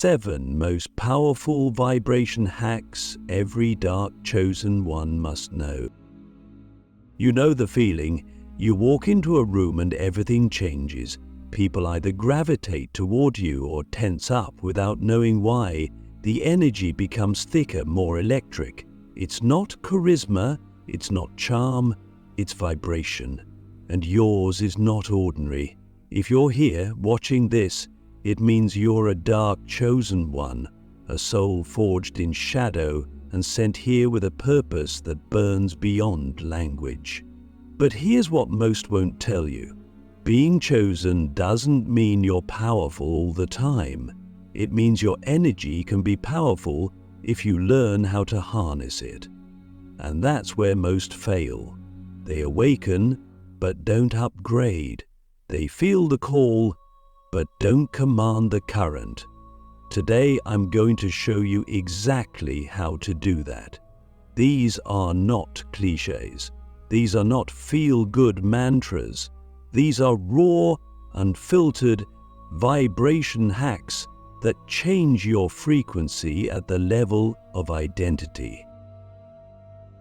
7 most powerful vibration hacks every dark chosen one must know. You know the feeling. You walk into a room and everything changes. People either gravitate toward you or tense up without knowing why. The energy becomes thicker, more electric. It's not charisma, it's not charm, it's vibration. And yours is not ordinary. If you're here watching this, it means you're a dark chosen one, a soul forged in shadow and sent here with a purpose that burns beyond language. But here's what most won't tell you. Being chosen doesn't mean you're powerful all the time. It means your energy can be powerful if you learn how to harness it. And that's where most fail. They awaken, but don't upgrade. They feel the call, but don't command the current. Today I'm going to show you exactly how to do that. These are not cliches. These are not feel-good mantras. These are raw, unfiltered vibration hacks that change your frequency at the level of identity.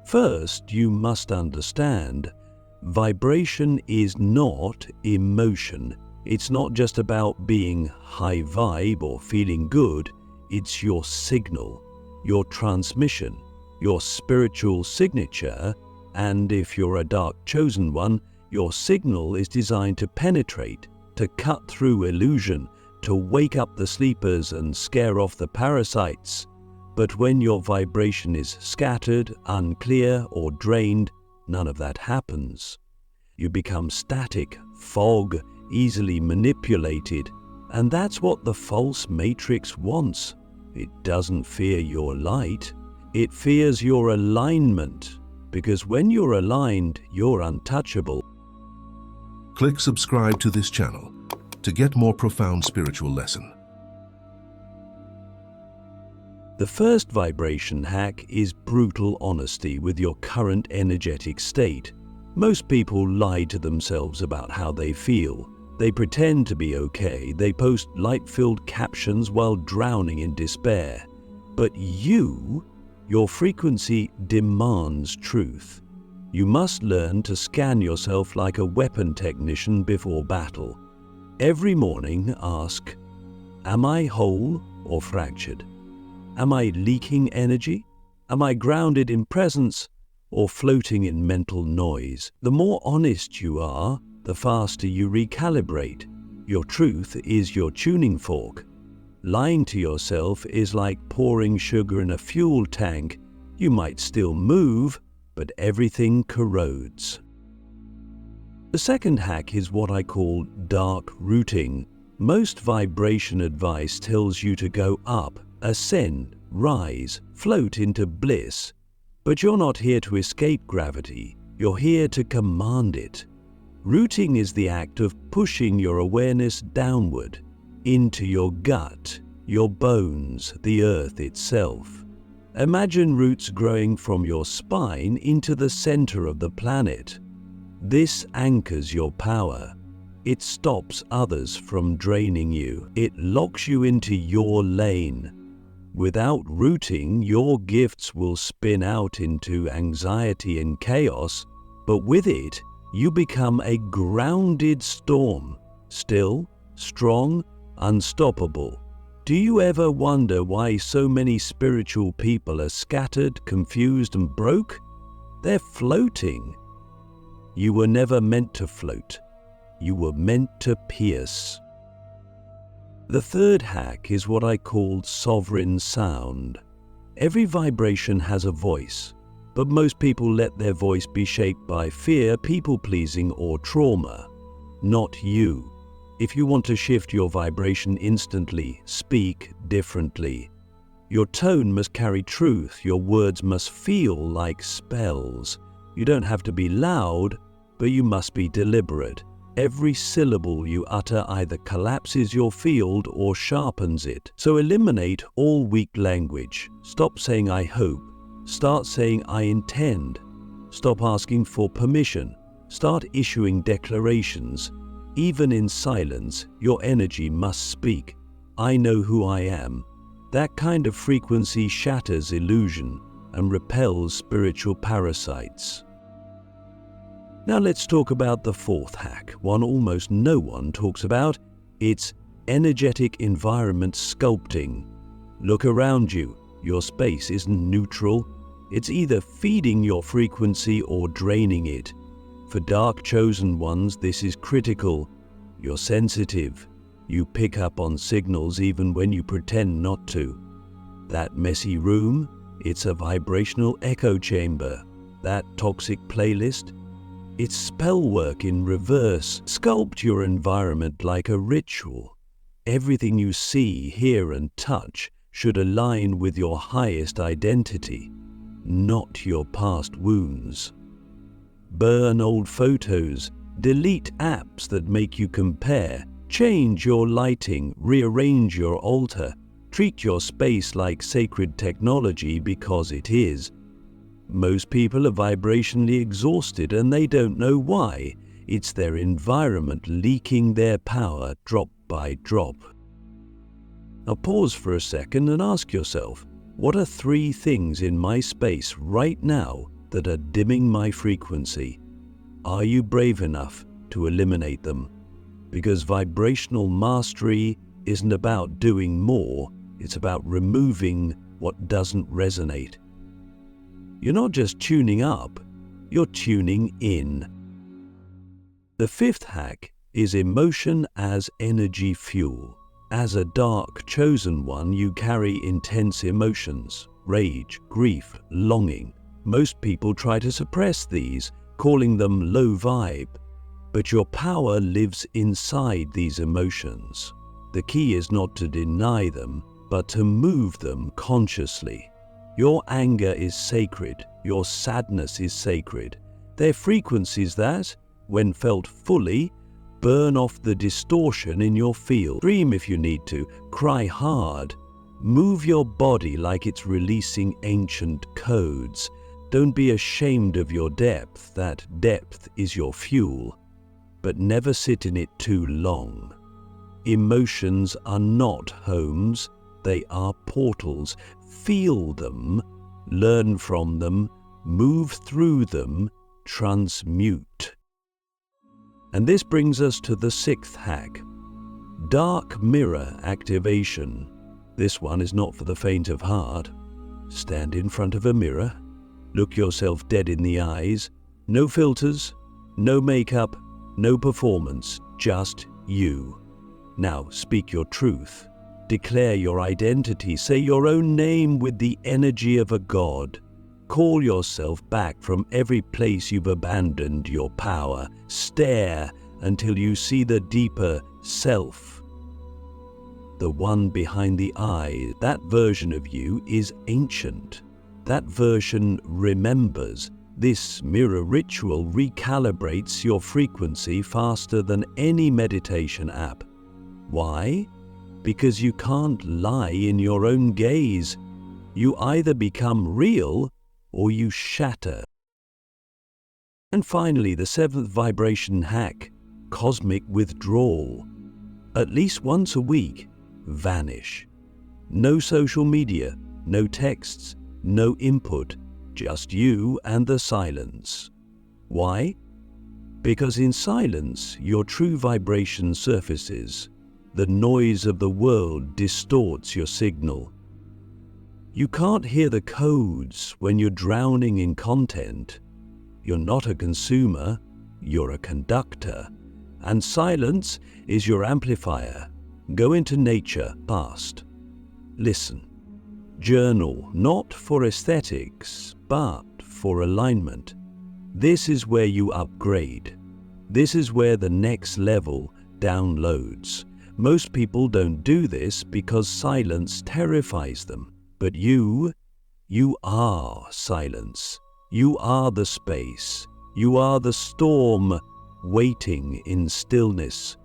First, you must understand, vibration is not emotion. It's not just about being high vibe or feeling good. It's your signal, your transmission, your spiritual signature, and if you're a dark chosen one, your signal is designed to penetrate, to cut through illusion, to wake up the sleepers and scare off the parasites. But when your vibration is scattered, unclear, or drained, none of that happens. You become static, fog, easily manipulated, and that's what the false matrix wants. It doesn't fear your light, it fears your alignment, because when you're aligned, you're untouchable. Click subscribe to this channel to get more profound spiritual lesson. The first vibration hack is brutal honesty with your current energetic state. Most people lie to themselves about how they feel. They pretend to be okay. They post light-filled captions while drowning in despair. But your frequency demands truth. You must learn to scan yourself like a weapon technician before battle. Every morning ask, am I whole or fractured? Am I leaking energy? Am I grounded in presence or floating in mental noise? The more honest you are, the faster you recalibrate. Your truth is your tuning fork. Lying to yourself is like pouring sugar in a fuel tank. You might still move, but everything corrodes. The second hack is what I call dark rooting. Most vibration advice tells you to go up, ascend, rise, float into bliss. But you're not here to escape gravity. You're here to command it. Rooting is the act of pushing your awareness downward, into your gut, your bones, the earth itself. Imagine roots growing from your spine into the center of the planet. This anchors your power. It stops others from draining you. It locks you into your lane. Without rooting, your gifts will spin out into anxiety and chaos, but with it, you become a grounded storm, still, strong, unstoppable. Do you ever wonder why so many spiritual people are scattered, confused, and broke? They're floating. You were never meant to float. You were meant to pierce. The third hack is what I call sovereign sound. Every vibration has a voice, but most people let their voice be shaped by fear, people-pleasing, or trauma. Not you. If you want to shift your vibration instantly, speak differently. Your tone must carry truth. Your words must feel like spells. You don't have to be loud, but you must be deliberate. Every syllable you utter either collapses your field or sharpens it. So eliminate all weak language. Stop saying I hope. Start saying I intend. Stop asking for permission. Start issuing declarations. Even in silence, your energy must speak. I know who I am. That kind of frequency shatters illusion and repels spiritual parasites. Now let's talk about the fourth hack, one almost no one talks about. It's energetic environment sculpting. Look around you. Your space isn't neutral. It's either feeding your frequency or draining it. For dark chosen ones, this is critical. You're sensitive. You pick up on signals even when you pretend not to. That messy room, it's a vibrational echo chamber. That toxic playlist, it's spell work in reverse. Sculpt your environment like a ritual. Everything you see, hear, and touch should align with your highest identity, not your past wounds. Burn old photos, delete apps that make you compare, change your lighting, rearrange your altar, treat your space like sacred technology because it is. Most people are vibrationally exhausted and they don't know why. It's their environment leaking their power drop by drop. Now pause for a second and ask yourself, what are 3 things in my space right now that are dimming my frequency? Are you brave enough to eliminate them? Because vibrational mastery isn't about doing more, it's about removing what doesn't resonate. You're not just tuning up, you're tuning in. The 5th hack is emotion as energy fuel. As a dark chosen one, you carry intense emotions, rage, grief, longing. Most people try to suppress these, calling them low vibe. But your power lives inside these emotions. The key is not to deny them, but to move them consciously. Your anger is sacred. Your sadness is sacred. They're frequencies that, when felt fully, burn off the distortion in your field. Scream if you need to. Cry hard. Move your body like it's releasing ancient codes. Don't be ashamed of your depth. That depth is your fuel. But never sit in it too long. Emotions are not homes. They are portals. Feel them, learn from them, move through them, transmute. And this brings us to the 6th hack, dark mirror activation. This one is not for the faint of heart. Stand in front of a mirror, look yourself dead in the eyes, no filters, no makeup, no performance, just you. Now speak your truth. Declare your identity. Say your own name with the energy of a god. Call yourself back from every place you've abandoned your power. Stare until you see the deeper self. The one behind the eye. That version of you is ancient. That version remembers. This mirror ritual recalibrates your frequency faster than any meditation app. Why? Because you can't lie in your own gaze. You either become real or you shatter. And finally, the 7th vibration hack, cosmic withdrawal. At least once a week, vanish. No social media, no texts, no input, just you and the silence. Why? Because in silence, your true vibration surfaces. The noise of the world distorts your signal. You can't hear the codes when you're drowning in content. You're not a consumer, you're a conductor. And silence is your amplifier. Go into nature fast. Listen. Journal, not for aesthetics, but for alignment. This is where you upgrade. This is where the next level downloads. Most people don't do this because silence terrifies them. But you are silence. You are the space. You are the storm waiting in stillness.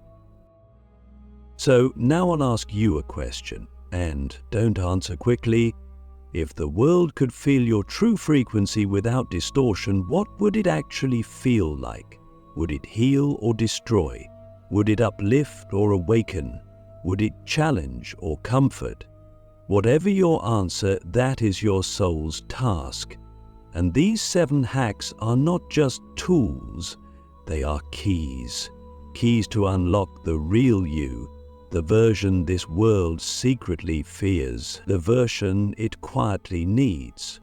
So now I'll ask you a question, and don't answer quickly. If the world could feel your true frequency without distortion, what would it actually feel like? Would it heal or destroy? Would it uplift or awaken? Would it challenge or comfort? Whatever your answer, that is your soul's task. And these 7 hacks are not just tools, they are keys. Keys to unlock the real you, the version this world secretly fears, the version it quietly needs.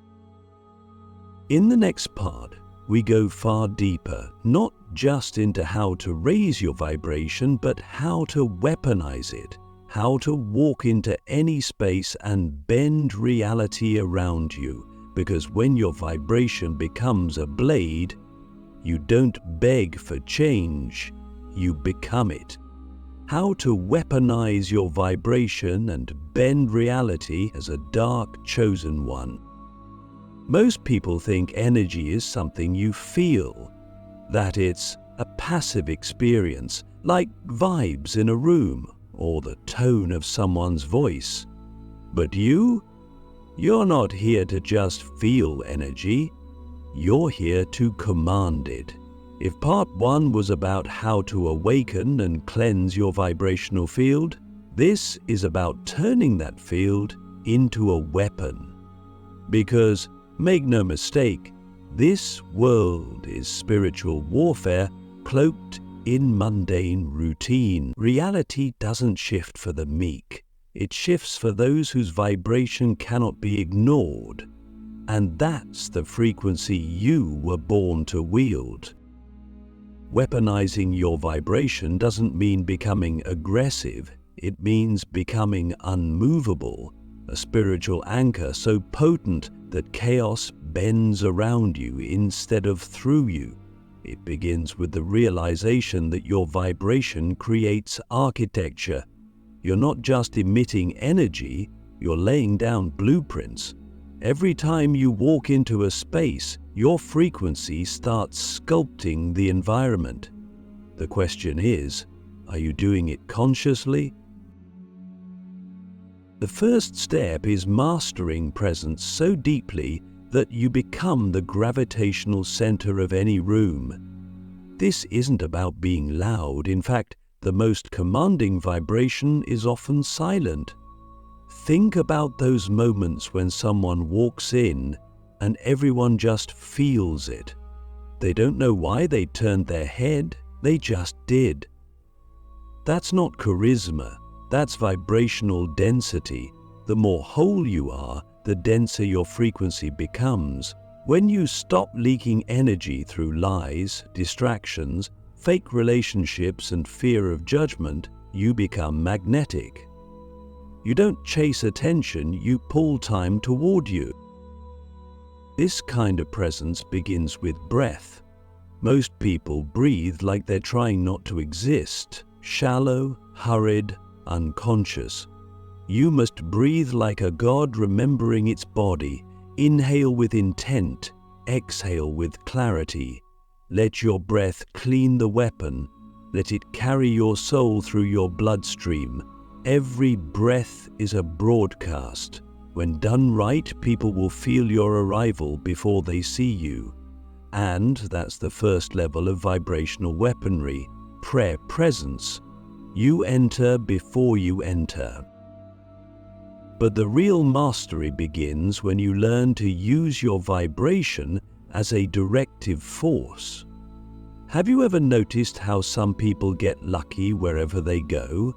In the next part, we go far deeper, not just into how to raise your vibration, but how to weaponize it, how to walk into any space and bend reality around you. Because when your vibration becomes a blade, you don't beg for change, you become it. How to weaponize your vibration and bend reality as a dark chosen one. Most people think energy is something you feel, that it's a passive experience, like vibes in a room or the tone of someone's voice. But you're not here to just feel energy, you're here to command it. If part 1 was about how to awaken and cleanse your vibrational field, this is about turning that field into a weapon. Because, make no mistake, this world is spiritual warfare cloaked in mundane routine. Reality doesn't shift for the meek. It shifts for those whose vibration cannot be ignored. And that's the frequency you were born to wield. Weaponizing your vibration doesn't mean becoming aggressive. It means becoming unmovable, a spiritual anchor so potent that chaos bends around you instead of through you. It begins with the realization that your vibration creates architecture. You're not just emitting energy, you're laying down blueprints. Every time you walk into a space, your frequency starts sculpting the environment. The question is, are you doing it consciously? The first step is mastering presence so deeply that you become the gravitational center of any room. This isn't about being loud. In fact, the most commanding vibration is often silent. Think about those moments when someone walks in and everyone just feels it. They don't know why they turned their head, they just did. That's not charisma, that's vibrational density. The more whole you are, the denser your frequency becomes. When you stop leaking energy through lies, distractions, fake relationships, and fear of judgment, you become magnetic. You don't chase attention, you pull time toward you. This kind of presence begins with breath. Most people breathe like they're trying not to exist, shallow, hurried, unconscious. You must breathe like a god remembering its body. Inhale with intent, exhale with clarity. Let your breath clean the weapon. Let it carry your soul through your bloodstream. Every breath is a broadcast. When done right, people will feel your arrival before they see you. And that's the first level of vibrational weaponry, prayer presence. You enter before you enter. But the real mastery begins when you learn to use your vibration as a directive force. Have you ever noticed how some people get lucky wherever they go?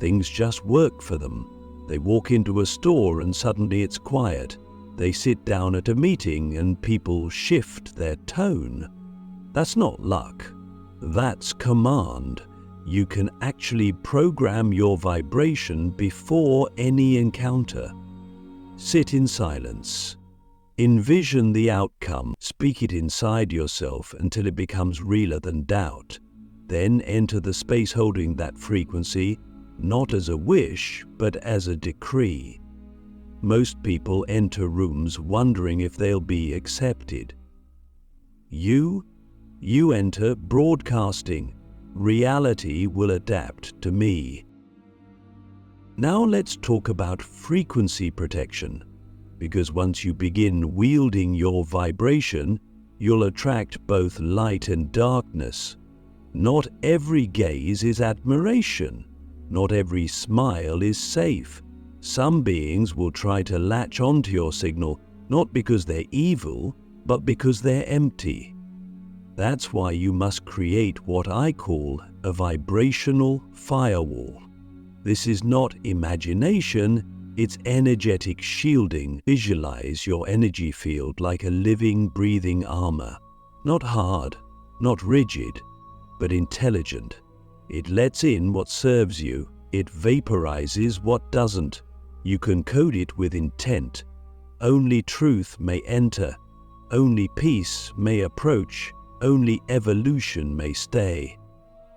Things just work for them. They walk into a store and suddenly it's quiet. They sit down at a meeting and people shift their tone. That's not luck. That's command. You can actually program your vibration before any encounter. Sit in silence. Envision the outcome. Speak it inside yourself until it becomes realer than doubt. Then enter the space holding that frequency, not as a wish, but as a decree. Most people enter rooms wondering if they'll be accepted. You enter broadcasting. Reality will adapt to me. Now let's talk about frequency protection. Because once you begin wielding your vibration, you'll attract both light and darkness. Not every gaze is admiration. Not every smile is safe. Some beings will try to latch onto your signal not because they're evil, but because they're empty. That's why you must create what I call a vibrational firewall. This is not imagination, it's energetic shielding. Visualize your energy field like a living, breathing armor. Not hard, not rigid, but intelligent. It lets in what serves you. It vaporizes what doesn't. You can code it with intent. Only truth may enter. Only peace may approach. Only evolution may stay.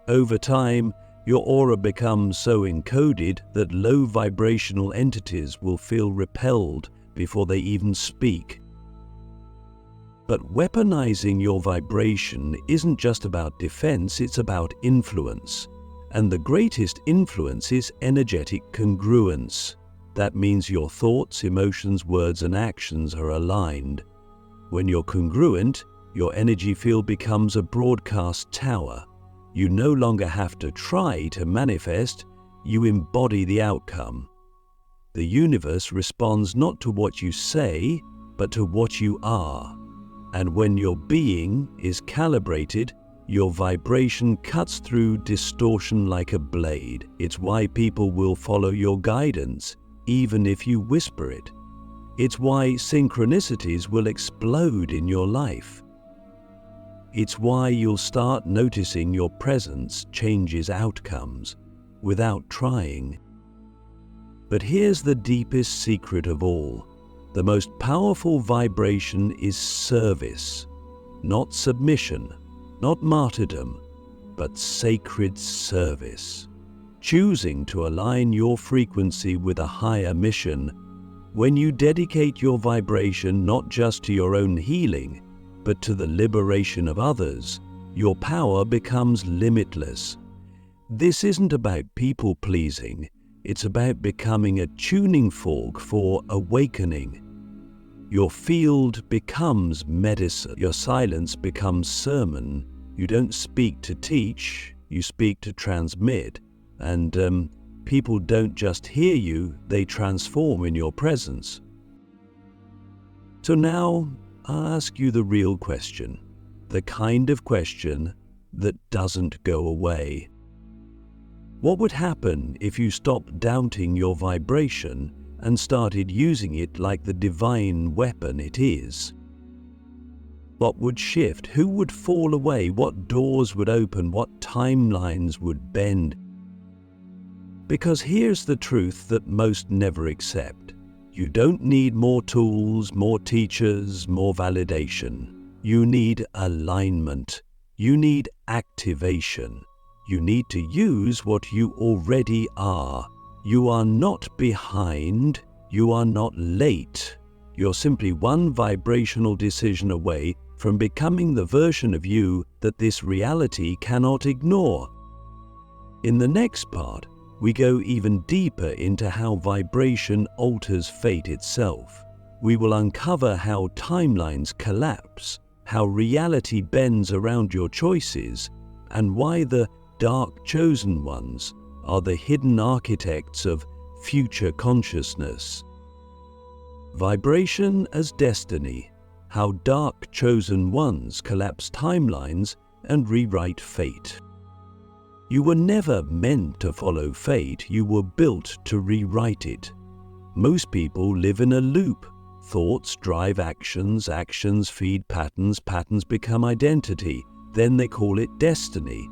Over time, your aura becomes so encoded that low vibrational entities will feel repelled before they even speak. But weaponizing your vibration isn't just about defense, it's about influence. And the greatest influence is energetic congruence. That means your thoughts, emotions, words, and actions are aligned. When you're congruent, your energy field becomes a broadcast tower. You no longer have to try to manifest, you embody the outcome. The universe responds not to what you say, but to what you are. And when your being is calibrated, your vibration cuts through distortion like a blade. It's why people will follow your guidance, even if you whisper it. It's why synchronicities will explode in your life. It's why you'll start noticing your presence changes outcomes without trying. But here's the deepest secret of all. The most powerful vibration is service, not submission, not martyrdom, but sacred service. Choosing to align your frequency with a higher mission. When you dedicate your vibration not just to your own healing, but to the liberation of others, your power becomes limitless. This isn't about people-pleasing, it's about becoming a tuning fork for awakening. Your field becomes medicine, your silence becomes sermon. You don't speak to teach, you speak to transmit. And people don't just hear you, they transform in your presence. So now, I'll ask you the real question, the kind of question that doesn't go away. What would happen if you stopped doubting your vibration and started using it like the divine weapon it is? What would shift? Who would fall away? What doors would open? What timelines would bend? Because here's the truth that most never accept. You don't need more tools, more teachers, more validation. You need alignment. You need activation. You need to use what you already are. You are not behind. You are not late. You're simply one vibrational decision away from becoming the version of you that this reality cannot ignore. In the next part, we go even deeper into how vibration alters fate itself. We will uncover how timelines collapse, how reality bends around your choices, and why the dark chosen ones are the hidden architects of future consciousness. Vibration as destiny, how dark chosen ones collapse timelines and rewrite fate. You were never meant to follow fate, you were built to rewrite it. Most people live in a loop. Thoughts drive actions, actions feed patterns, patterns become identity, then they call it destiny.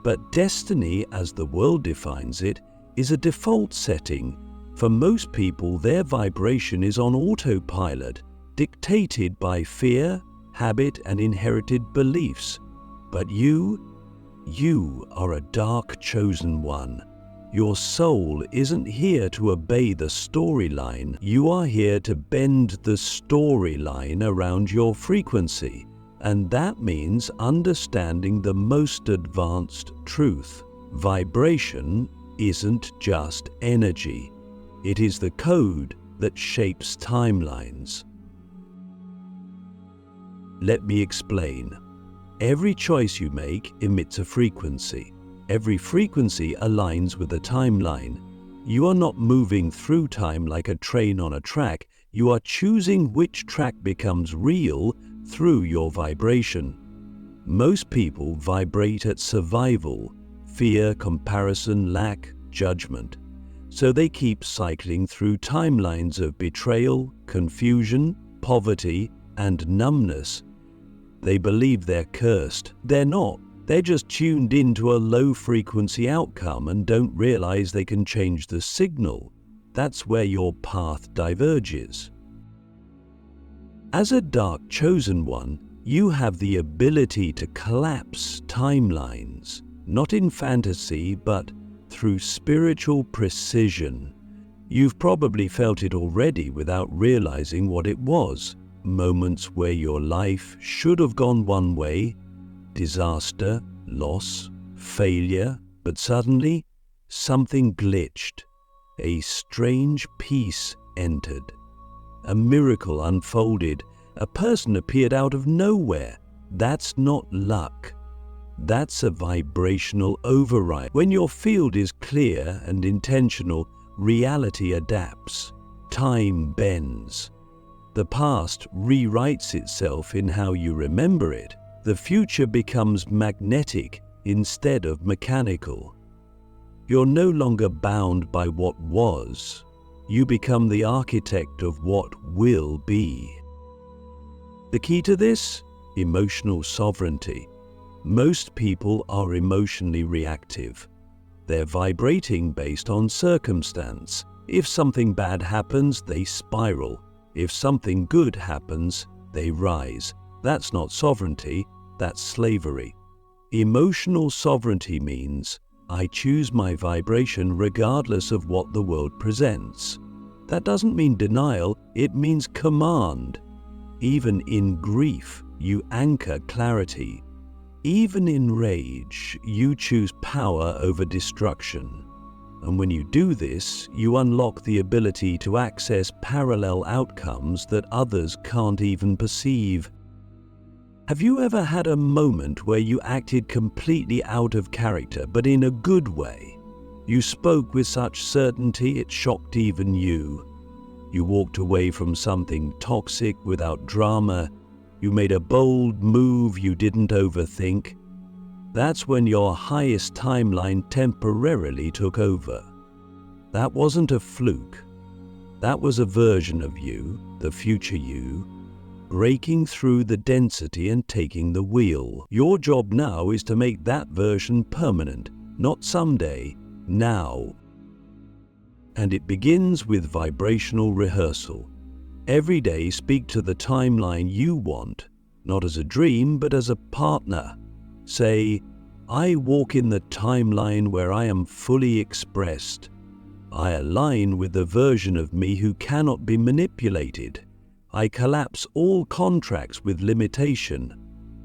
But destiny, as the world defines it, is a default setting. For most people, their vibration is on autopilot, dictated by fear, habit, and inherited beliefs. But you are a dark chosen one. Your soul isn't here to obey the storyline. You are here to bend the storyline around your frequency. And that means understanding the most advanced truth. Vibration isn't just energy. It is the code that shapes timelines. Let me explain. Every choice you make emits a frequency. Every frequency aligns with a timeline. You are not moving through time like a train on a track. You are choosing which track becomes real through your vibration. Most people vibrate at survival, fear, comparison, lack, judgment. So they keep cycling through timelines of betrayal, confusion, poverty, and numbness. They believe they're cursed. They're not. They're just tuned into a low-frequency outcome and don't realize they can change the signal. That's where your path diverges. As a dark chosen one, you have the ability to collapse timelines, not in fantasy, but through spiritual precision. You've probably felt it already without realizing what it was. Moments where your life should have gone one way, disaster, loss, failure, but suddenly something glitched. A strange peace entered. A miracle unfolded. A person appeared out of nowhere. That's not luck. That's a vibrational override. When your field is clear and intentional, reality adapts. Time bends. The past rewrites itself in how you remember it. The future becomes magnetic instead of mechanical. You're no longer bound by what was. You become the architect of what will be. The key to this? Emotional sovereignty. Most people are emotionally reactive. They're vibrating based on circumstance. If something bad happens, they spiral. If something good happens, they rise. That's not sovereignty, that's slavery. Emotional sovereignty means I choose my vibration regardless of what the world presents. That doesn't mean denial, it means command. Even in grief, you anchor clarity. Even in rage, you choose power over destruction. And when you do this, you unlock the ability to access parallel outcomes that others can't even perceive. Have you ever had a moment where you acted completely out of character, but in a good way? You spoke with such certainty it shocked even you. You walked away from something toxic without drama. You made a bold move you didn't overthink. That's when your highest timeline temporarily took over. That wasn't a fluke. That was a version of you, the future you, breaking through the density and taking the wheel. Your job now is to make that version permanent, not someday, now. And it begins with vibrational rehearsal. Every day speak to the timeline you want, not as a dream, but as a partner. Say, I walk in the timeline where I am fully expressed. I align with the version of me who cannot be manipulated. I collapse all contracts with limitation.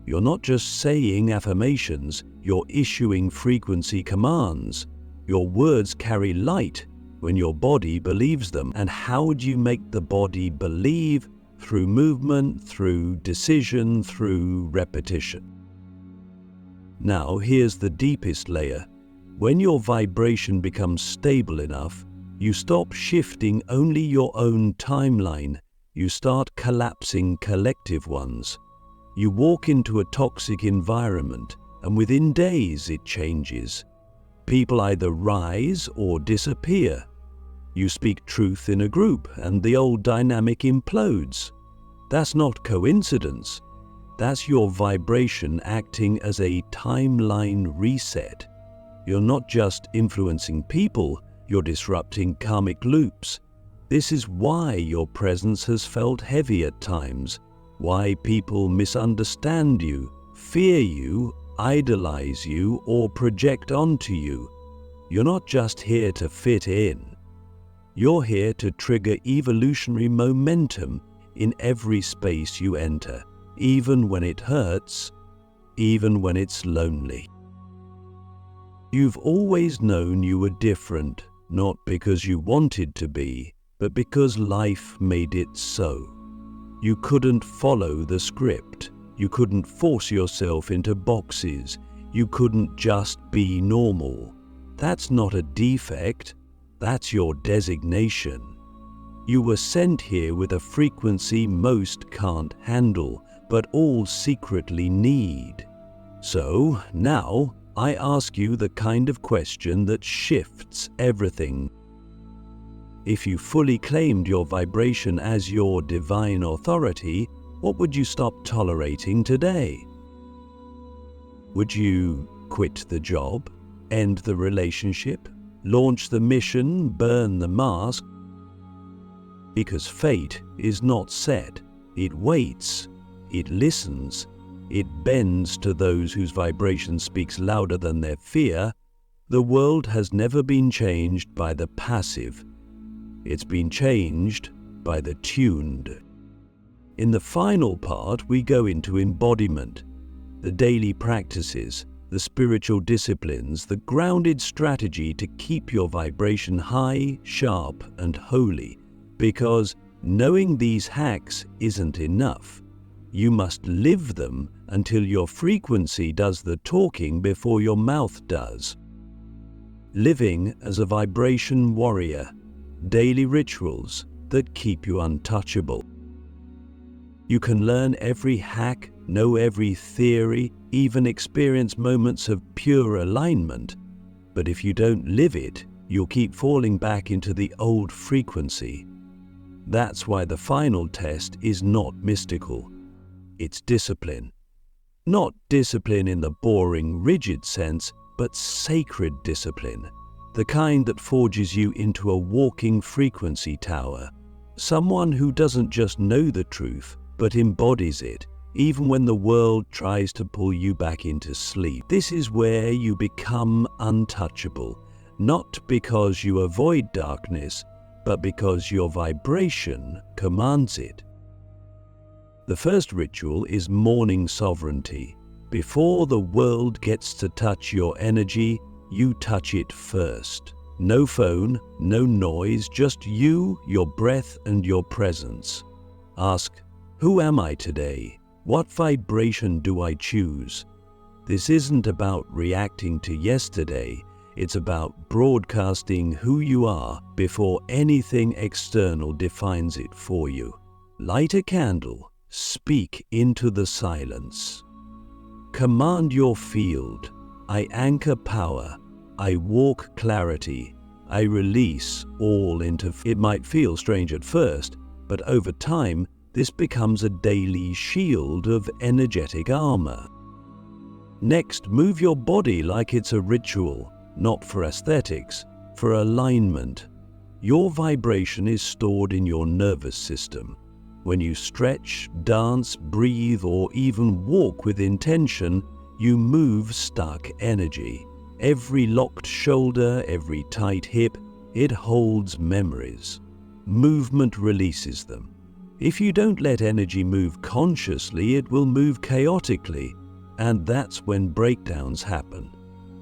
You're not just saying affirmations, you're issuing frequency commands. Your words carry light when your body believes them. And how do you make the body believe? Through movement, through decision, through repetition. Now, here's the deepest layer. When your vibration becomes stable enough, you stop shifting only your own timeline. You start collapsing collective ones. You walk into a toxic environment, and within days it changes. People either rise or disappear. You speak truth in a group, and the old dynamic implodes. That's not coincidence. That's your vibration acting as a timeline reset. You're not just influencing people, you're disrupting karmic loops. This is why your presence has felt heavy at times, why people misunderstand you, fear you, idolize you, or project onto you. You're not just here to fit in. You're here to trigger evolutionary momentum in every space you enter, even when it hurts, even when it's lonely. You've always known you were different, not because you wanted to be, but because life made it so. You couldn't follow the script. You couldn't force yourself into boxes. You couldn't just be normal. That's not a defect. That's your designation. You were sent here with a frequency most can't handle, but all secretly need. So now I ask you the kind of question that shifts everything. If you fully claimed your vibration as your divine authority, what would you stop tolerating today? Would you quit the job, end the relationship, launch the mission, burn the mask? Because fate is not set. It waits, it listens, it bends to those whose vibration speaks louder than their fear. The world has never been changed by the passive. It's been changed by the tuned. In the final part, we go into embodiment, the daily practices, the spiritual disciplines, the grounded strategy to keep your vibration high, sharp, and holy. Because knowing these hacks isn't enough. You must live them until your frequency does the talking before your mouth does. Living as a vibration warrior, daily rituals that keep you untouchable. You can learn every hack, know every theory, even experience moments of pure alignment, but if you don't live it, you'll keep falling back into the old frequency. That's why the final test is not mystical. It's discipline. Not discipline in the boring, rigid sense, but sacred discipline. The kind that forges you into a walking frequency tower. Someone who doesn't just know the truth, but embodies it, even when the world tries to pull you back into sleep. This is where you become untouchable, not because you avoid darkness, but because your vibration commands it. The first ritual is morning sovereignty. Before the world gets to touch your energy, you touch it first. No phone, no noise, just you, your breath, and your presence. Ask, who am I today? What vibration do I choose? This isn't about reacting to yesterday. It's about broadcasting who you are before anything external defines it for you. Light a candle. Speak into the silence. Command your field. I anchor power. I walk clarity. I release all into... It might feel strange at first, but over time, this becomes a daily shield of energetic armor. Next, move your body like it's a ritual, not for aesthetics, for alignment. Your vibration is stored in your nervous system. When you stretch, dance, breathe, or even walk with intention, you move stuck energy. Every locked shoulder, every tight hip, it holds memories. Movement releases them. If you don't let energy move consciously, it will move chaotically, and that's when breakdowns happen.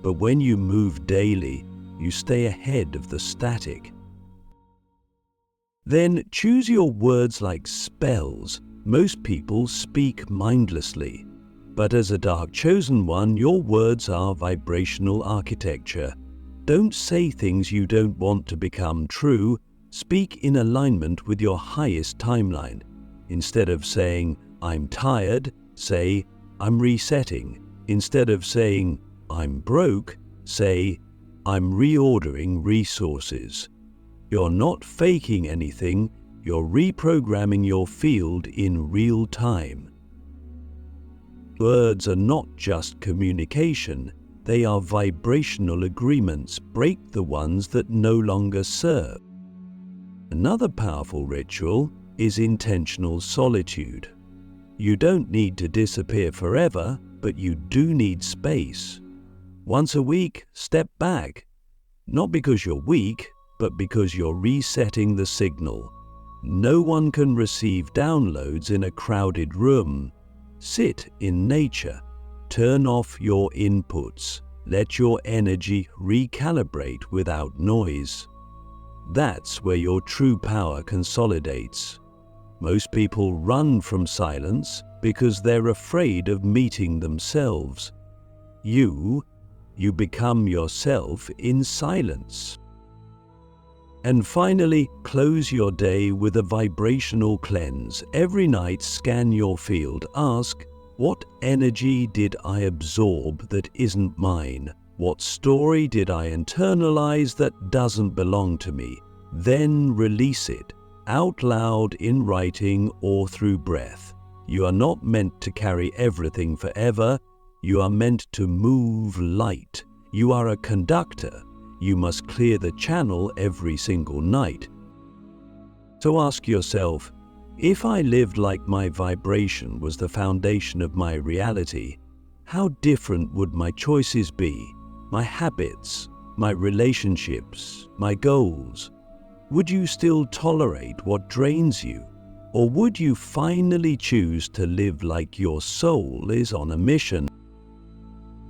But when you move daily, you stay ahead of the static. Then choose your words like spells. Most people speak mindlessly. But as a dark chosen one, your words are vibrational architecture. Don't say things you don't want to become true. Speak in alignment with your highest timeline. Instead of saying, I'm tired, say, I'm resetting. Instead of saying, I'm broke, say, I'm reordering resources. You're not faking anything, you're reprogramming your field in real time. Words are not just communication, they are vibrational agreements. Break the ones that no longer serve. Another powerful ritual is intentional solitude. You don't need to disappear forever, but you do need space. Once a week, step back. Not because you're weak, but because you're resetting the signal. No one can receive downloads in a crowded room. Sit in nature. Turn off your inputs. Let your energy recalibrate without noise. That's where your true power consolidates. Most people run from silence because they're afraid of meeting themselves. You become yourself in silence. And finally, close your day with a vibrational cleanse. Every night, scan your field. Ask, what energy did I absorb that isn't mine? What story did I internalize that doesn't belong to me? Then release it, out loud, in writing, or through breath. You are not meant to carry everything forever. You are meant to move light. You are a conductor. You must clear the channel every single night. So ask yourself, if I lived like my vibration was the foundation of my reality, how different would my choices be? My habits, my relationships, my goals? Would you still tolerate what drains you? Or would you finally choose to live like your soul is on a mission?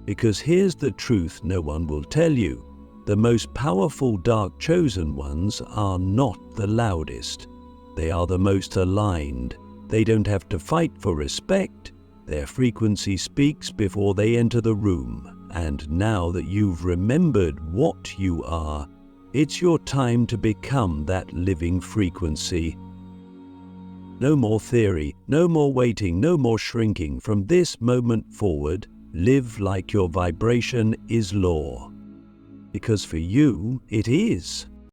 Because here's the truth no one will tell you. The most powerful dark chosen ones are not the loudest. They are the most aligned. They don't have to fight for respect. Their frequency speaks before they enter the room. And now that you've remembered what you are, it's your time to become that living frequency. No more theory, no more waiting, no more shrinking. From this moment forward, live like your vibration is law. Because for you, it is.